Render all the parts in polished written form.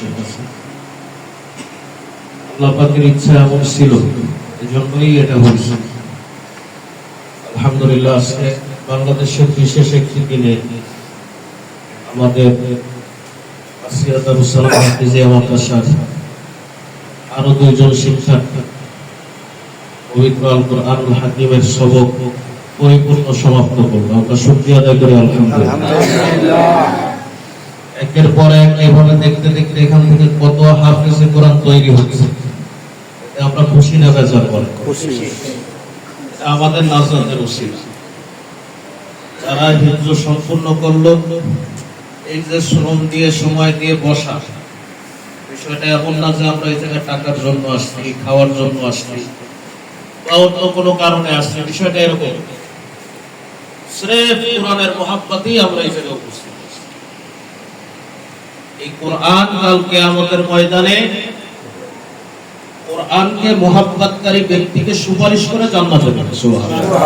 মানুষের কাছে। আল্লাহ পাকের ইচ্ছা এমন ছিল, এজন্যই এটা হয়েছে। আলহামদুলিল্লাহ, আজকে বাংলাদেশের বিশেষ একটি দিনে আমাদের আসিয়া দারুস সালাম হাফিজিয়া মাদ্রাসার আরো দুইজন শিক্ষার্থী পবিত্র আল কোরআনুল হাকিমের সবক পরিপূর্ণ সমাপ্ত করলো। আমরা শুকরিয়া আদায় করি আলহামদুলিল্লাহ। একের পর এক এভাবে দেখতে দেখতে এখান থেকে কত হাফেজে কোরআন তৈরি হচ্ছে, আমরা খুশি না বেজার বলে? আমাদের নাজাতের উসিলা। যারা হিফজ সম্পূর্ণ করলো, এই যে শ্রম দিয়ে সময় দিয়ে বসা, বিষয়টা এমন না যে আমরা এই জায়গায় টাকার জন্য আসছি, খাওয়ার জন্য আসছি বা অন্য কোনো কারণে আসছি। বিষয়টা এরকম, স্রেফ কোরআনের মহাব্বতেই আমরা এই জায়গায় উপস্থিত আছি। এই কোরআন কাল কিয়ামতের ময়দানে কোরআনকে মহাব্বতকারী ব্যক্তিকে সুপারিশ করে জান্নাতে যাবে। সুবহানাল্লাহ।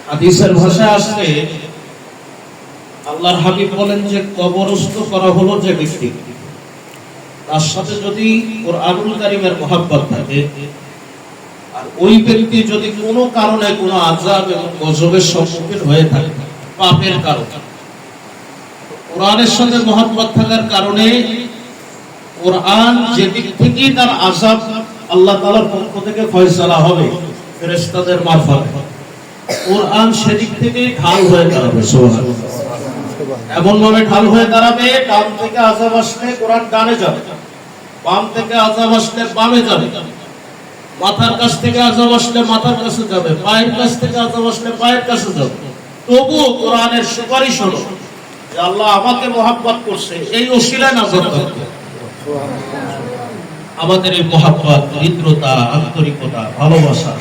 হাদিসের ভাষায় আসছে, আল্লাহর হাবিব বলেন যে কবরস্থ করা হলো যে ব্যক্তি, তার সাথে যদি কোরআনুল কারীমের মহাব্বত থাকে, আর ওই ব্যক্তি যদি কোনো কারণে কোনো আযাব এবং গজবের সম্মুখীন হয়ে থাকে পাপের কারণে, কোরআনের সাথে মহাব্বত থাকার কারণে কোরআন যেদিক থেকে তার আযাব আল্লাহ তাআলার পক্ষ থেকে ফয়সালা হবে ফেরেশতাদের মারফতে, কোরআন সেদিক থেকে ঢাল হয়ে দাঁড়াবে। সুবহানাল্লাহ। এমন ভাবে ঢাল হয়ে দাঁড়াবে, ডান থেকে আযাব আসলে কোরআন ডানে যাবে, বাম থেকে আযাব আসলে বামে যাবে, মাথার কাছ থেকে আযাব আসলে মাথার কাছে যাবে, পায়ের কাছ থেকে আযাব আসলে পায়ের কাছে যাবে। তবুও কোরআনের সুপারিশ হলো যে আল্লাহ আমাকে মহাব্বত করছে, এই ওসিলায় নাজাত পাবে। আমাদের এই মহাব্বত, হৃদ্রতা, আন্তরিকতা, ভালোবাসা,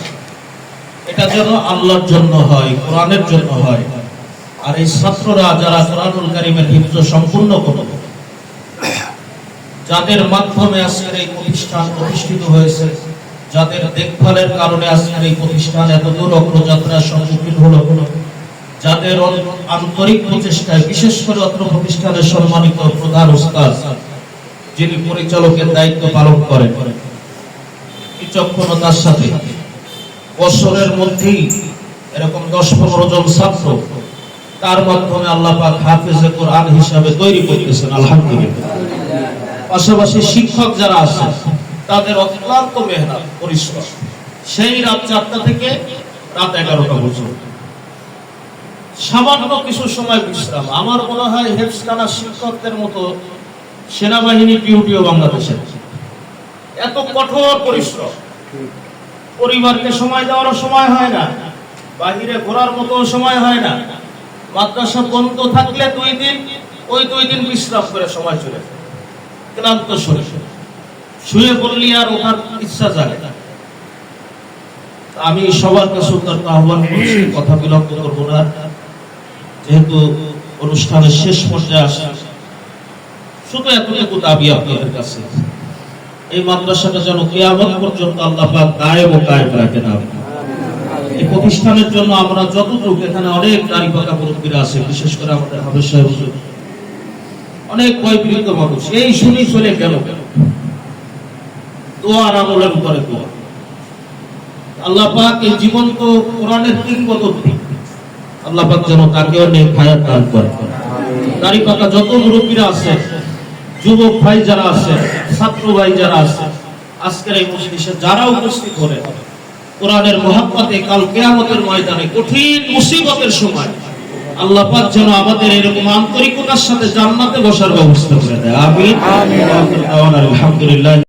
এটা যেন আল্লাহর জন্য হয়, কোরআনের জন্য হয়। আর এই ছাত্ররা যারা কোরআনুল কারীমের হিফজ সম্পূর্ণ করবে, যাদের মাধ্যমে আজকের এই প্রতিষ্ঠান প্রতিষ্ঠিত হয়েছে, যাদের দেখভালের কারণে আজকের এই প্রতিষ্ঠান এত দূর অগ্রযাত্রার সম্মুখীন হলো, যাদের আন্তরিক প্রচেষ্টায়, বিশেষ করে অত্র প্রতিষ্ঠানের সম্মানিত প্রধান উস্তাদ যিনি পরিচালকের দায়িত্ব পালন করেন, বিচক্ষণতার সাথে বছরের মধ্যেই এরকম 10-15 জন ছাত্র তার মাধ্যমে আল্লাহ পাক হাফেজে কোরআন হিসাবে তৈরি করতেছেন। আলহামদুলিল্লাহ। পাশাপাশি শিক্ষক যারা আছেন তাদের অক্লান্ত মেহনত, পরিশ্রম, সেই রাত 4টা থেকে রাত 11টা পর্যন্ত, সামান্য কিছু সময় বিশ্রাম। আমার মনে হয় হেফজখানা শিক্ষকদের মতো সেনাবাহিনী ডিউটিও বাংলাদেশে। এত কঠোর পরিশ্রম, পরিবারকে সময় দেওয়ারও সময় হয় না, বাহিরে ঘোরার মতো সময় হয় না। মাদ্রাসা বন্ধ থাকলে 2 দিন, ওই 2 দিন বিশ্রাম করে সময় চলে যায়। ক্লান্ত শরীর, শুয়ে পড়লি আর ওঠার ইচ্ছা জাগে না। আমি সবার কাছে উদাত্ত আহ্বান করছি, কথা বিলম্ব করবো না, যেহেতু অনুষ্ঠানের শেষ পর্যায়ে আসে। শুধু এতটুকু দাবি আপনাদের কাছে, এই মাদ্রাসাটা যেন কিয়ামত পর্যন্ত আল্লাহ পাক দায়েম ও কায়েম রাখেন। এই প্রতিষ্ঠানের জন্য আমরা যতটুকু, এখানে অনেক নারী পাকা মুরব্বীরা আছে, বিশেষ করে আমাদের হাফেজ সাহেব, অনেক বয়বৃদ্ধ মানুষ, এই শুনি চলে গেল। দোয়ার আমলের উপরে দোয়া। আল্লাহ পাক এই জীবন্ত কোরআনের কিংবদন্তি, আল্লাহ পাক যেন তাকেও নেক হায়াত দান করেন। নারী পাকা যত মুরব্বীরা আছে, যুবক ভাই যারা আছে, ছাত্র ভাই যারা আছে, আজকের এই মজলিসে যারা উপস্থিত হলেন, কোরআনের মহাব্বতে কাল কিয়ামতের ময়দানে কঠিন মুসিবতের সময় আল্লাহ পাক যেন আমাদের এরকম আন্তরিকতার সাথে জান্নাতে বসার ব্যবস্থা করে দেয়। আমিন। আলহামদুলিল্লাহ।